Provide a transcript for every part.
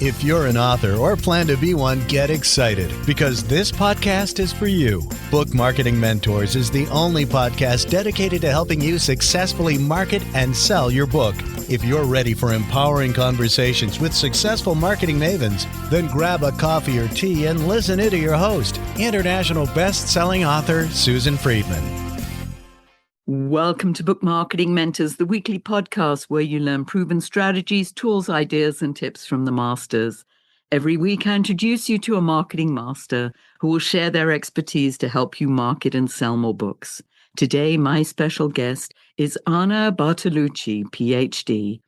If you're an author or plan to be one, get excited because this podcast is for you. Book Marketing Mentors is the only podcast dedicated to helping you successfully market and sell your book. If you're ready for empowering conversations with successful marketing mavens, then grab a coffee or tea and listen in to your host, international best-selling author Susan Friedmann. Welcome to Book Marketing Mentors, the weekly podcast where you learn proven strategies, tools, ideas, and tips from the masters. Every week, I introduce you to a marketing master who will share their expertise to help you market and sell more books. Today, my special guest is Anne Bartolucci, PhD.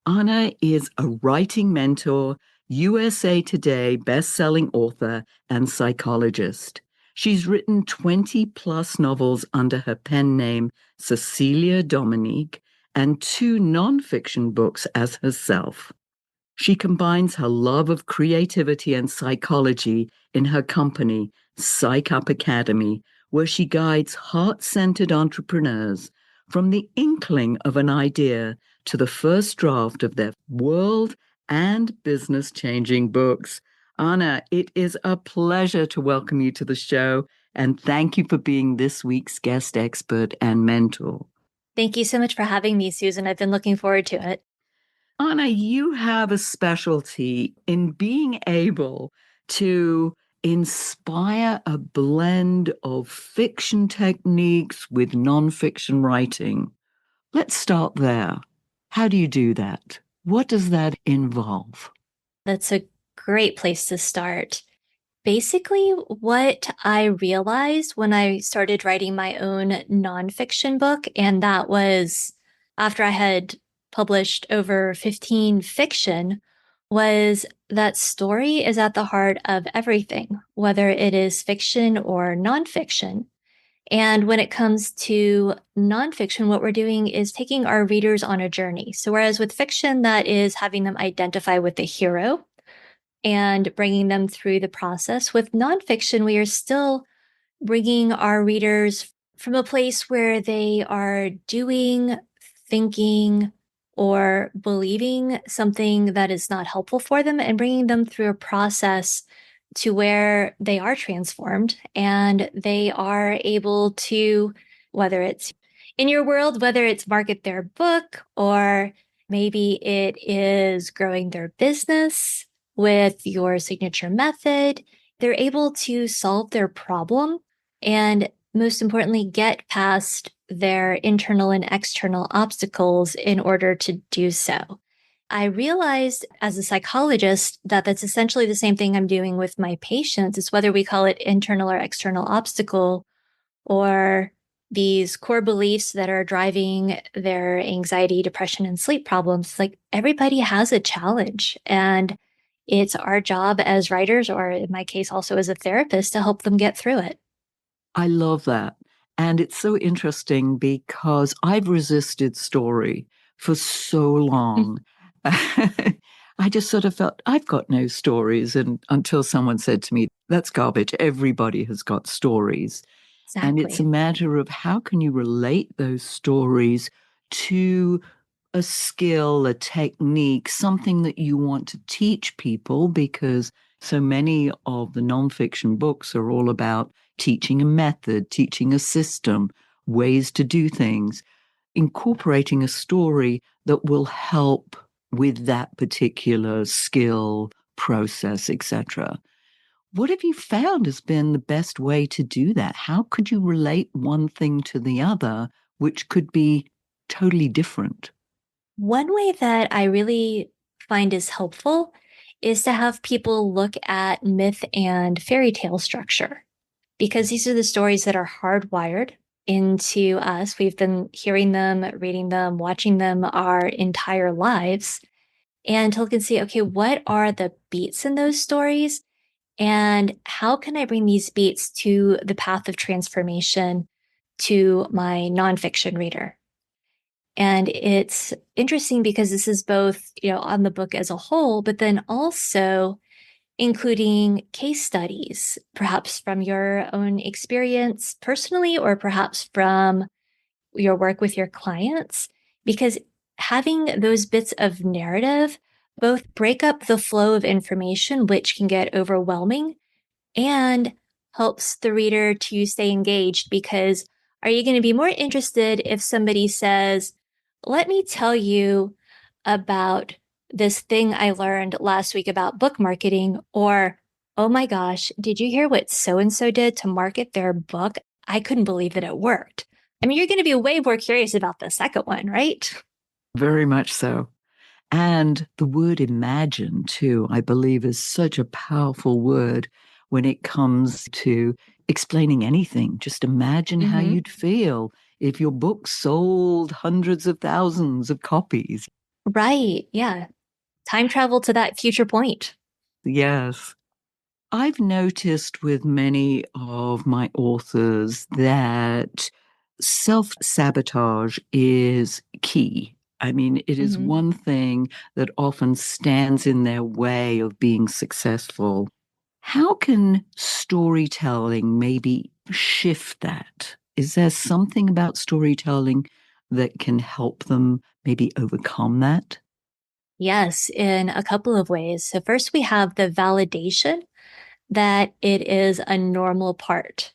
Anne is a writing mentor, USA Today best-selling author, and psychologist. She's written 20-plus novels under her pen name, Cecilia Dominique, and 2 nonfiction books as herself. She combines her love of creativity and psychology in her company, Psych Up Academy, where she guides heart-centered entrepreneurs from the inkling of an idea to the first draft of their world and business-changing books. Anne, it is a pleasure to welcome you to the show, and thank you for being this week's guest expert and mentor. Thank you so much for having me, Susan. I've been looking forward to it. Anne, you have a specialty in being able to inspire a blend of fiction techniques with nonfiction writing. Let's start there. How do you do that? What does that involve? That's a great place to start. Basically, what I realized when I started writing my own nonfiction book, and that was after I had published over 15 fiction, was that story is at the heart of everything, whether it is fiction or nonfiction. And when it comes to nonfiction, what we're doing is taking our readers on a journey. So whereas with fiction, that is having them identify with the hero and bringing them through the process, with nonfiction, we are still bringing our readers from a place where they are doing, thinking, or believing something that is not helpful for them and bringing them through a process to where they are transformed and they are able to, whether it's in your world, whether it's market their book or maybe it is growing their business with your signature method, they're able to solve their problem and most importantly, get past their internal and external obstacles in order to do so. I realized as a psychologist that that's essentially the same thing I'm doing with my patients. It's whether we call it internal or external obstacle or these core beliefs that are driving their anxiety, depression, and sleep problems. Like everybody has a challenge, and it's our job as writers, or in my case, also as a therapist, to help them get through it. I love that. And it's so interesting because I've resisted story for so long. I just sort of felt I've got no stories. And until someone said to me, that's garbage. Everybody has got stories. Exactly. And it's a matter of how can you relate those stories to a skill, a technique, something that you want to teach people, because so many of the nonfiction books are all about teaching a method, teaching a system, ways to do things, incorporating a story that will help with that particular skill, process, etc. What have you found has been the best way to do that? How could you relate one thing to the other, which could be totally different? One way that I really find is helpful is to have people look at myth and fairy tale structure, because these are the stories that are hardwired into us. We've been hearing them, reading them, watching them our entire lives. And to look and see, okay, what are the beats in those stories? And how can I bring these beats to the path of transformation to my nonfiction reader? And it's interesting because this is both, on the book as a whole, but then also including case studies, perhaps from your own experience personally, or perhaps from your work with your clients, because having those bits of narrative both break up the flow of information, which can get overwhelming, and helps the reader to stay engaged. Because are you going to be more interested if somebody says, let me tell you about this thing I learned last week about book marketing, or, oh my gosh, did you hear what so-and-so did to market their book? I couldn't believe that it worked. I mean, you're going to be way more curious about the second one, right? Very much so. And the word imagine, too, I believe is such a powerful word when it comes to explaining anything. Just imagine how Mm-hmm. you'd feel if your book sold hundreds of thousands of copies. Right. Yeah. Time travel to that future point. Yes. I've noticed with many of my authors that self sabotage is key. I mean, it is Mm-hmm. one thing that often stands in their way of being successful. How can storytelling maybe shift that? Is there something about storytelling that can help them maybe overcome that? Yes, in a couple of ways. So first we have the validation that it is a normal part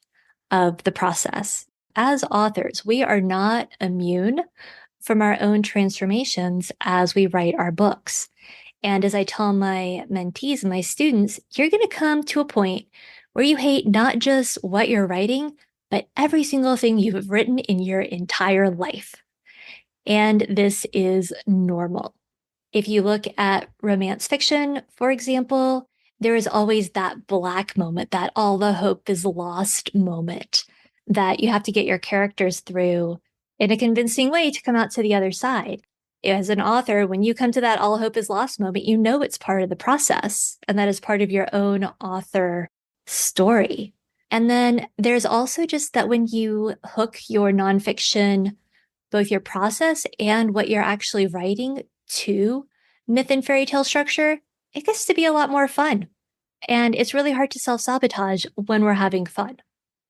of the process. As authors, we are not immune from our own transformations as we write our books. And as I tell my mentees and my students, you're going to come to a point where you hate not just what you're writing, but every single thing you have written in your entire life. And this is normal. If you look at romance fiction, for example, there is always that black moment, that all the hope is lost moment that you have to get your characters through in a convincing way to come out to the other side. As an author, when you come to that all hope is lost moment, you know it's part of the process, and that is part of your own author story. And then there's also just that when you hook your nonfiction, both your process and what you're actually writing to myth and fairy tale structure, it gets to be a lot more fun. And it's really hard to self-sabotage when we're having fun.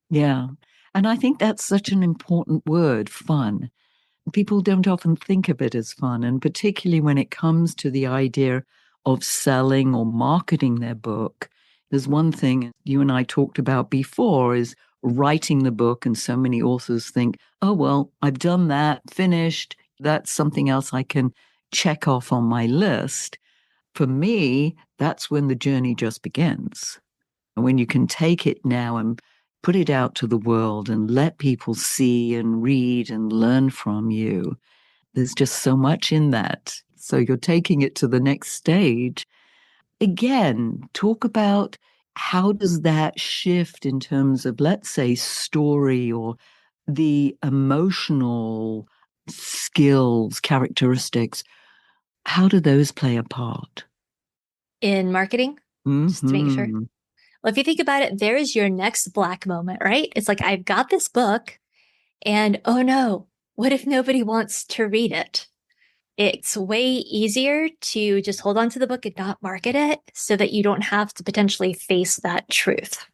Yeah. And I think that's such an important word, fun. People don't often think of it as fun. And particularly when it comes to the idea of selling or marketing their book, there's one thing you and I talked about before is writing the book. And so many authors think, oh, well, I've done that, finished. That's something else I can check off on my list. For me, that's when the journey just begins. And when you can take it now and put it out to the world and let people see and read and learn from you, there's just so much in that. So you're taking it to the next stage. Again, talk about how does that shift in terms of, let's say, story or the emotional skills, characteristics. How do those play a part? In marketing, just to make sure. Hmm. Well, if you think about it, there is your next black moment, right? It's like, I've got this book, and oh no, what if nobody wants to read it? It's way easier to just hold on to the book and not market it so that you don't have to potentially face that truth.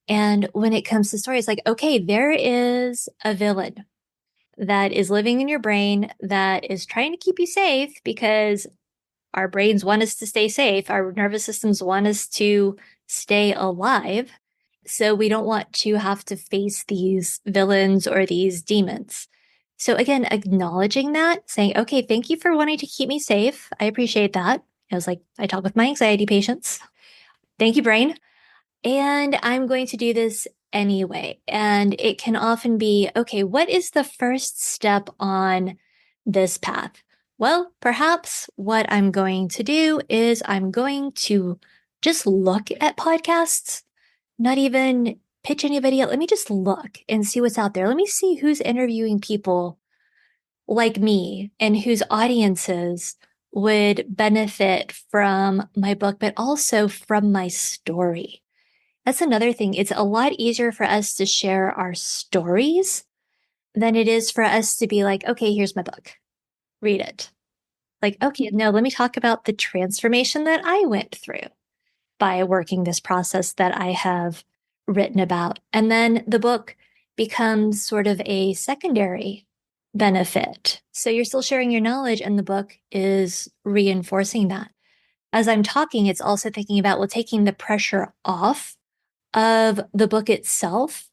And when it comes to stories, like, okay, there is a villain that is living in your brain that is trying to keep you safe because our brains want us to stay safe. Our nervous systems want us to stay alive. So we don't want to have to face these villains or these demons. So again, acknowledging that, saying, okay, thank you for wanting to keep me safe. I appreciate that. I was like, I talk with my anxiety patients. Thank you, brain. And I'm going to do this anyway. And it can often be, okay, what is the first step on this path? Well, perhaps what I'm going to do is I'm going to just look at podcasts, not even pitch anybody else. Let me just look and see what's out there. Let me see who's interviewing people like me and whose audiences would benefit from my book, but also from my story. That's another thing. It's a lot easier for us to share our stories than it is for us to be like, okay, here's my book. Read it. Like, okay, no, let me talk about the transformation that I went through by working this process that I have written about. And then the book becomes sort of a secondary benefit. So you're still sharing your knowledge, and the book is reinforcing that. as I'm talking, it's also thinking about, well, taking the pressure off of the book itself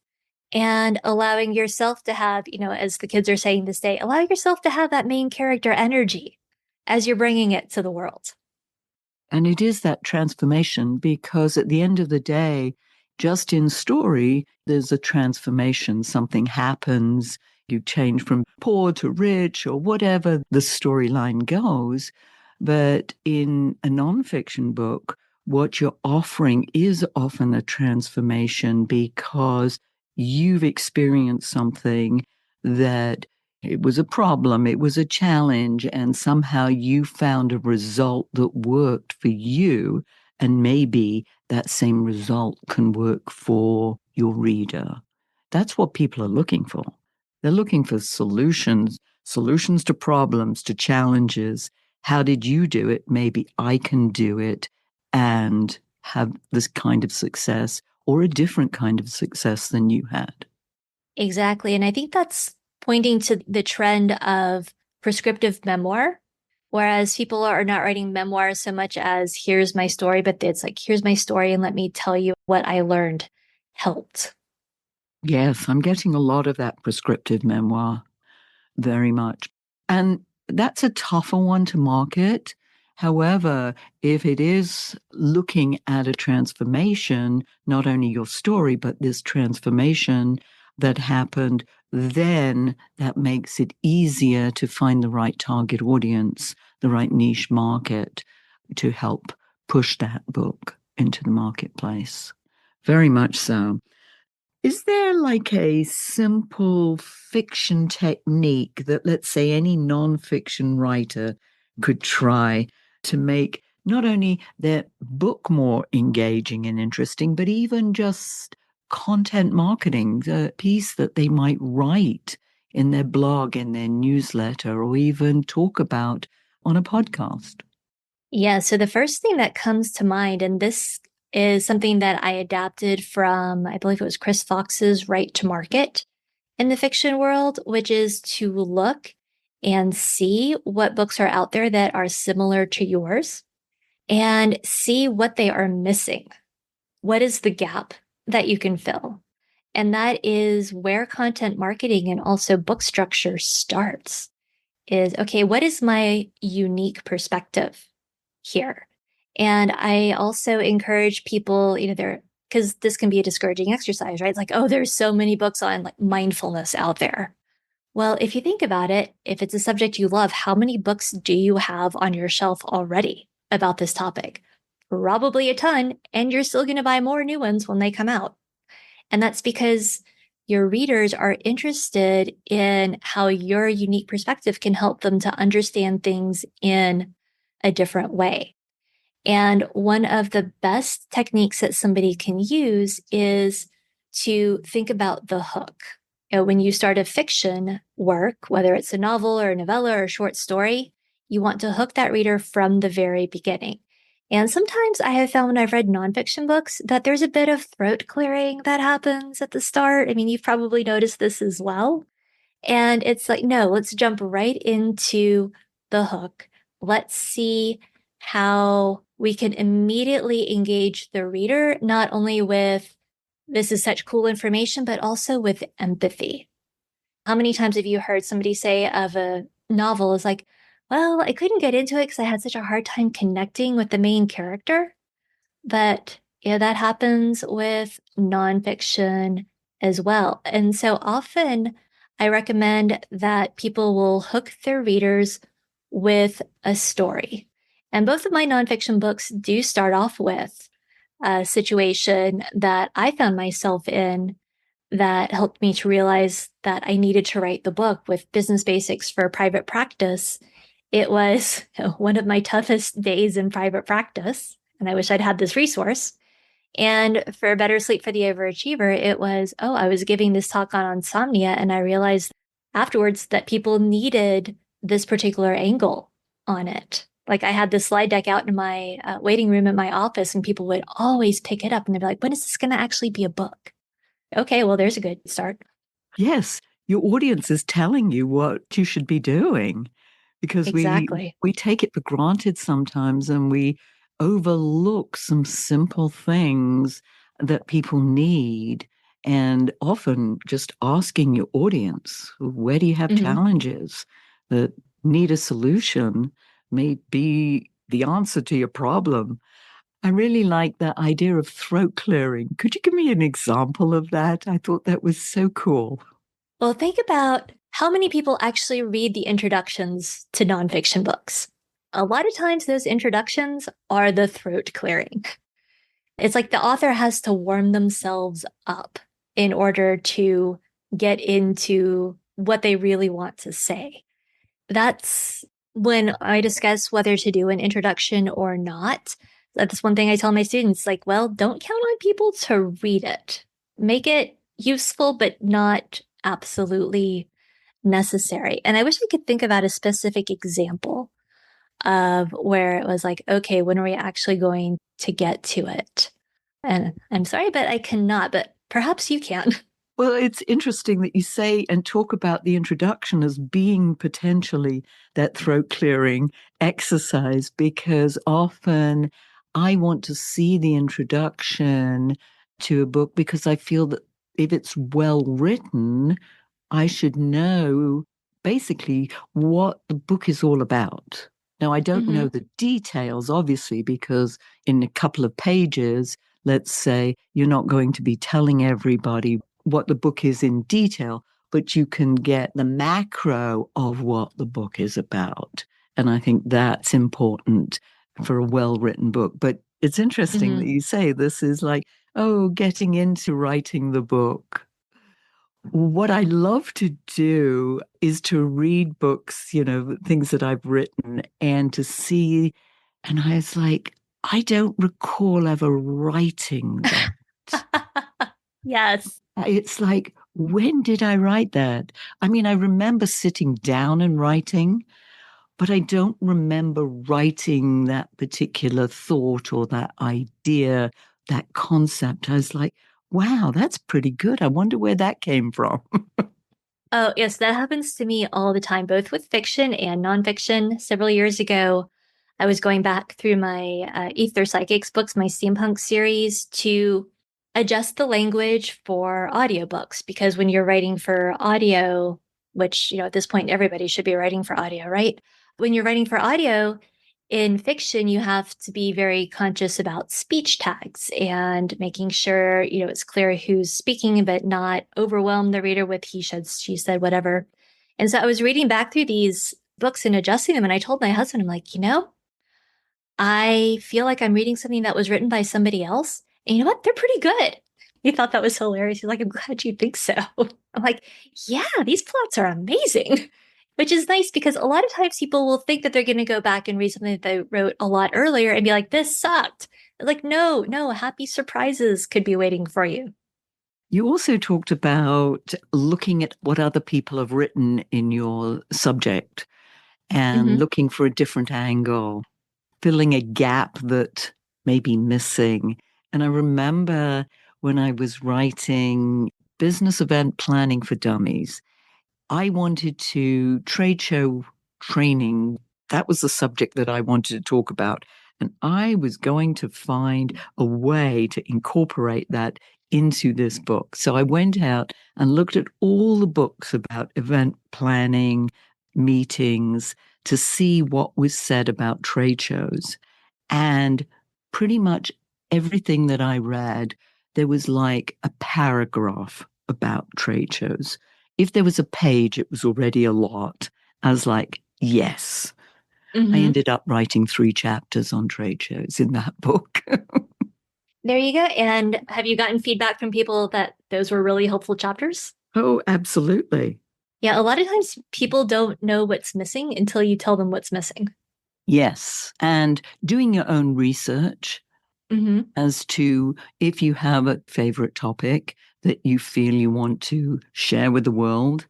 and allowing yourself to have, as the kids are saying this day, allow yourself to have that main character energy as you're bringing it to the world. And it is that transformation, because at the end of the day, just in story, there's a transformation. Something happens, you change from poor to rich or whatever the storyline goes. But in a nonfiction book, what you're offering is often a transformation because you've experienced something that it was a problem, it was a challenge, and somehow you found a result that worked for you. And maybe that same result can work for your reader. That's what people are looking for. They're looking for solutions to problems, to challenges. How did you do it? Maybe I can do it and have this kind of success or a different kind of success than you had. Exactly. And I think that's pointing to the trend of prescriptive memoir, whereas people are not writing memoirs so much as here's my story, but it's like, here's my story and let me tell you what I learned helped. Yes, I'm getting a lot of that prescriptive memoir, very much. And that's a tougher one to market. However, if it is looking at a transformation, not only your story, but this transformation that happened, then that makes it easier to find the right target audience, the right niche market to help push that book into the marketplace. Very much so. Is there like a simple fiction technique that, let's say, any nonfiction writer could try to make not only their book more engaging and interesting, but even just content marketing, the piece that they might write in their blog, in their newsletter, or even talk about on a podcast? Yeah. So the first thing that comes to mind, and this is something that I adapted from, I believe it was Chris Fox's Write to Market in the fiction world, which is to look and see what books are out there that are similar to yours and see what they are missing. What is the gap that you can fill? And that is where content marketing and also book structure starts is, okay, what is my unique perspective here? And I also encourage people, because this can be a discouraging exercise, right? It's like, oh, there's so many books on like mindfulness out there. Well, if you think about it, if it's a subject you love, how many books do you have on your shelf already about this topic? Probably a ton, and you're still going to buy more new ones when they come out. And that's because your readers are interested in how your unique perspective can help them to understand things in a different way. And one of the best techniques that somebody can use is to think about the hook. When you start a fiction work, whether it's a novel or a novella or a short story, you want to hook that reader from the very beginning. And sometimes I have found when I've read nonfiction books that there's a bit of throat clearing that happens at the start. I mean, you've probably noticed this as well. And it's like, no, let's jump right into the hook. Let's see how we can immediately engage the reader, not only with this is such cool information, but also with empathy. How many times have you heard somebody say of a novel is like, well, I couldn't get into it because I had such a hard time connecting with the main character? But yeah, that happens with nonfiction as well. And so often I recommend that people will hook their readers with a story. And both of my nonfiction books do start off with a situation that I found myself in that helped me to realize that I needed to write the book with business basics for private practice. It was one of my toughest days in private practice, and I wish I'd had this resource. And for Better Sleep for the Overachiever, it was, oh, I was giving this talk on insomnia, and I realized afterwards that people needed this particular angle on it. Like I had the slide deck out in my waiting room in my office, and people would always pick it up and they'd be like, when is this going to actually be a book? Okay, well, there's a good start. Yes, your audience is telling you what you should be doing, because Exactly. we take it for granted sometimes, and we overlook some simple things that people need. And often just asking your audience, where do you have challenges that need a solution, may be the answer to your problem. I really like the idea of throat clearing. Could you give me an example of that? I thought that was so cool. Well, think about how many people actually read the introductions to nonfiction books. A lot of times those introductions are the throat clearing. It's like the author has to warm themselves up in order to get into what they really want to say. That's when I discuss whether to do an introduction or not. That's one thing I tell my students, like, well, don't count on people to read it. Make it useful, but not absolutely necessary. And I wish I could think about a specific example of where it was like, okay, when are we actually going to get to it? And I'm sorry, but I cannot, but perhaps you can. Well, it's interesting that you say and talk about the introduction as being potentially that throat clearing exercise, because often I want to see the introduction to a book because I feel that if it's well written, I should know basically what the book is all about. Now, I don't know the details, obviously, because in a couple of pages, let's say, you're not going to be telling everybody what the book is in detail, but you can get the macro of what the book is about. And I think that's important for a well-written book. But it's interesting that you say this is like, oh, getting into writing the book. What I love to do is to read books, things that I've written, and to see, and I was like, I don't recall ever writing that. Yes. It's like, when did I write that? I mean, I remember sitting down and writing, but I don't remember writing that particular thought or that idea, that concept. I was like, wow, that's pretty good. I wonder where that came from. Oh, yes, that happens to me all the time, both with fiction and nonfiction. Several years ago, I was going back through my Ether Psychics books, my steampunk series, to adjust the language for audiobooks. Because when you're writing for audio, which, at this point, everybody should be writing for audio, right? When you're writing for audio, in fiction, you have to be very conscious about speech tags and making sure, it's clear who's speaking, but not overwhelm the reader with he said, she said, whatever. And so I was reading back through these books and adjusting them. And I told my husband, I'm like, I feel like I'm reading something that was written by somebody else. And you know what? They're pretty good. He thought that was hilarious. He's like, I'm glad you think so. I'm like, yeah, these plots are amazing. Which is nice because a lot of times people will think that they're going to go back and read something that they wrote a lot earlier and be like, this sucked. Like, no, happy surprises could be waiting for you. You also talked about looking at what other people have written in your subject and looking for a different angle, filling a gap that may be missing. And I remember when I was writing business event planning for dummies, I wanted to trade show training. That was the subject that I wanted to talk about. And I was going to find a way to incorporate that into this book. So I went out and looked at all the books about event planning, meetings, to see what was said about trade shows. And pretty much everything that I read, there was like a paragraph about trade shows. If there was a page, it was already a lot. I was like, yes. I ended up writing 3 chapters on trade shows in that book. There you go. And have you gotten feedback from people that those were really helpful chapters? Oh, absolutely. Yeah, a lot of times people don't know what's missing until you tell them what's missing. Yes. And doing your own research as to if you have a favorite topic that you feel you want to share with the world,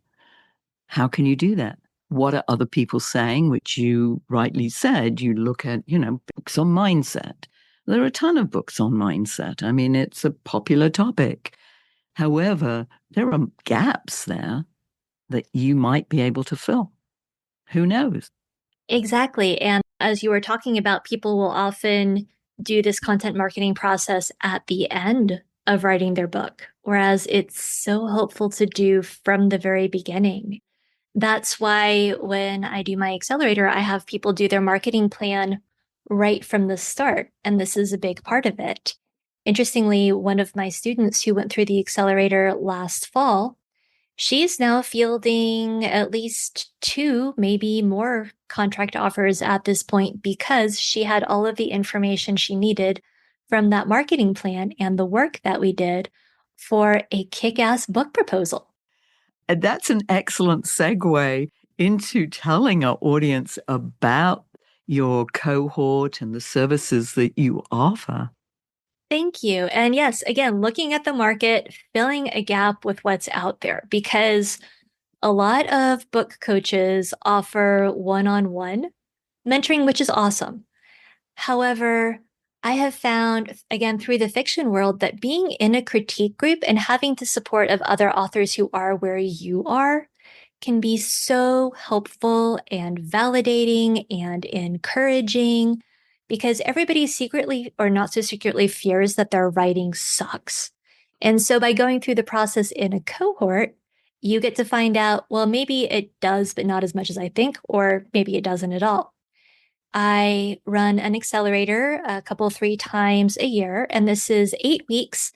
how can you do that? What are other people saying, which you rightly said, you look at, books on mindset. There are a ton of books on mindset. I mean, it's a popular topic. However, there are gaps there that you might be able to fill. Who knows? Exactly. And as you were talking about, people will often do this content marketing process at the end of writing their book, whereas it's so helpful to do from the very beginning. That's why when I do my accelerator, I have people do their marketing plan right from the start. And this is a big part of it. Interestingly, one of my students who went through the accelerator last fall, she's now fielding at least 2, maybe more contract offers at this point because she had all of the information she needed from that marketing plan and the work that we did for a kick-ass book proposal. And that's an excellent segue into telling our audience about your cohort and the services that you offer. Thank you. And yes, again, looking at the market, filling a gap with what's out there, because a lot of book coaches offer one-on-one mentoring, which is awesome. However, I have found, again, through the fiction world, that being in a critique group and having the support of other authors who are where you are can be so helpful and validating and encouraging, because everybody secretly or not so secretly fears that their writing sucks. And so by going through the process in a cohort, you get to find out, well, maybe it does, but not as much as I think, or maybe it doesn't at all. I run an accelerator 3 times a year, and this is 8 weeks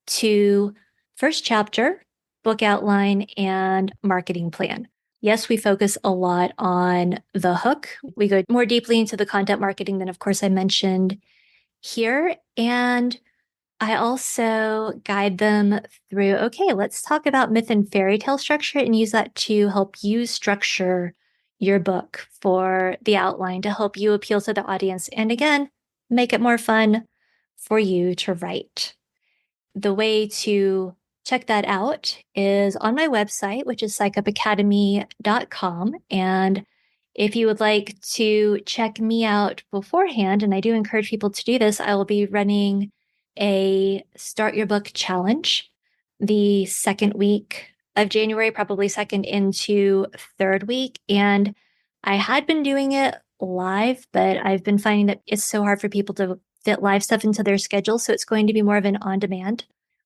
to first chapter, book outline, and marketing plan. Yes, we focus a lot on the hook. We go more deeply into the content marketing than, of course, I mentioned here. And I also guide them through, okay, let's talk about myth and fairy tale structure and use that to help you structure your book for the outline to help you appeal to the audience. And again, make it more fun for you to write. The way to check that out is on my website, which is psychupacademy.com. And if you would like to check me out beforehand, and I do encourage people to do this, I will be running a Start Your Book challenge the second week of January, probably second into third week. And I had been doing it live, but I've been finding that it's so hard for people to fit live stuff into their schedule. So it's going to be more of an on-demand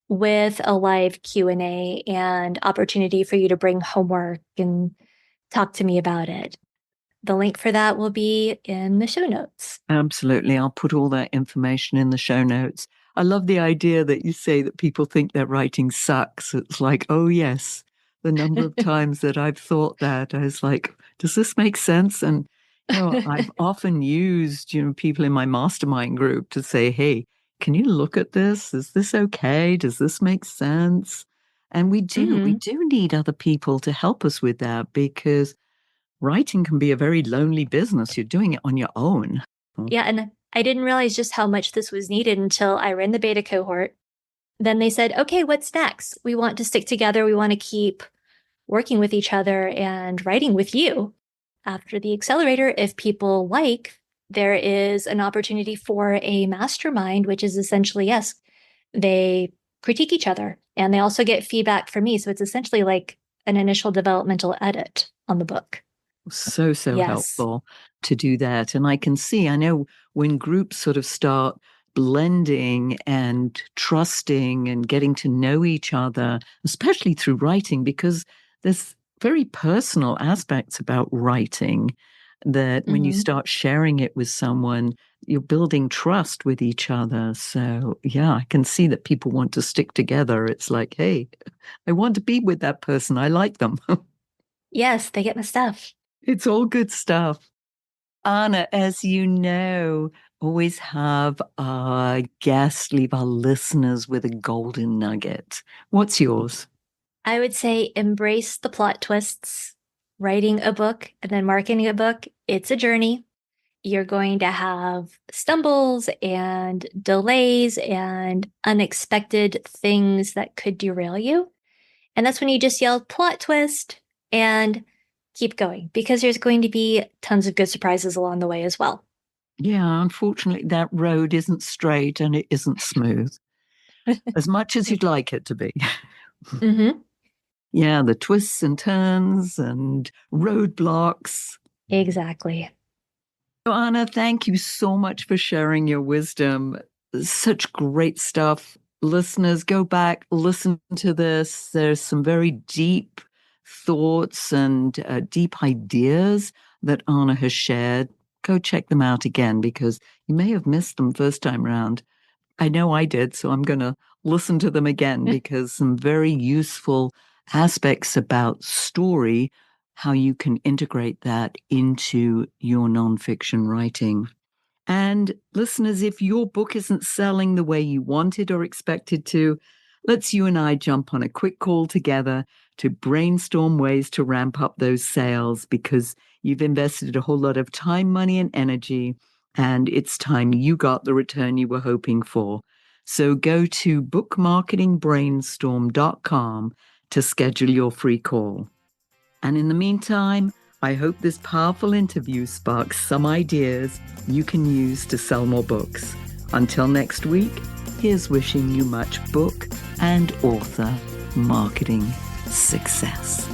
with a live Q&A and opportunity for you to bring homework and talk to me about it. The link for that will be in the show notes. Absolutely. I'll put all that information in the show notes. I love the idea that you say that people think their writing sucks. It's like, oh, yes. The number of times that I've thought that, I was like, does this make sense? And, I've often used, people in my mastermind group to say, hey, can you look at this? Is this okay? Does this make sense? And we do need other people to help us with that, because writing can be a very lonely business. You're doing it on your own. Yeah, and I didn't realize just how much this was needed until I ran the beta cohort. Then they said, okay, what's next? We want to stick together. We want to keep working with each other and writing with you. After the accelerator, if people like, there is an opportunity for a mastermind, which is essentially, yes, they critique each other and they also get feedback from me. So it's essentially like an initial developmental edit on the book. So Yes. helpful to do that. And I know when groups sort of start blending and trusting and getting to know each other, especially through writing, because there's very personal aspects about writing that when you start sharing it with someone, you're building trust with each other. So yeah, I can see that people want to stick together. It's like, hey, I want to be with that person. I like them. Yes, they get my stuff. It's all good stuff. Anna, as you know, always have our guests leave our listeners with a golden nugget. What's yours? I would say embrace the plot twists. Writing a book and then marketing a book, it's a journey. You're going to have stumbles and delays and unexpected things that could derail you. And that's when you just yell plot twist and keep going, because there's going to be tons of good surprises along the way as well. Yeah, unfortunately, that road isn't straight and it isn't smooth as much as you'd like it to be. Yeah, the twists and turns and roadblocks. Exactly. So, Anna, thank you so much for sharing your wisdom. Such great stuff. Listeners, go back, listen to this. There's some very deep thoughts and deep ideas that Anna has shared. Go check them out again because you may have missed them first time round. I know I did, so I'm going to listen to them again because some very useful aspects about story, how you can integrate that into your nonfiction writing. And listeners, if your book isn't selling the way you wanted or expected to, let's you and I jump on a quick call together to brainstorm ways to ramp up those sales because you've invested a whole lot of time, money, and energy, and it's time you got the return you were hoping for. So go to bookmarketingbrainstorm.com to schedule your free call. And in the meantime, I hope this powerful interview sparks some ideas you can use to sell more books. Until next week, here's wishing you much book and author marketing success.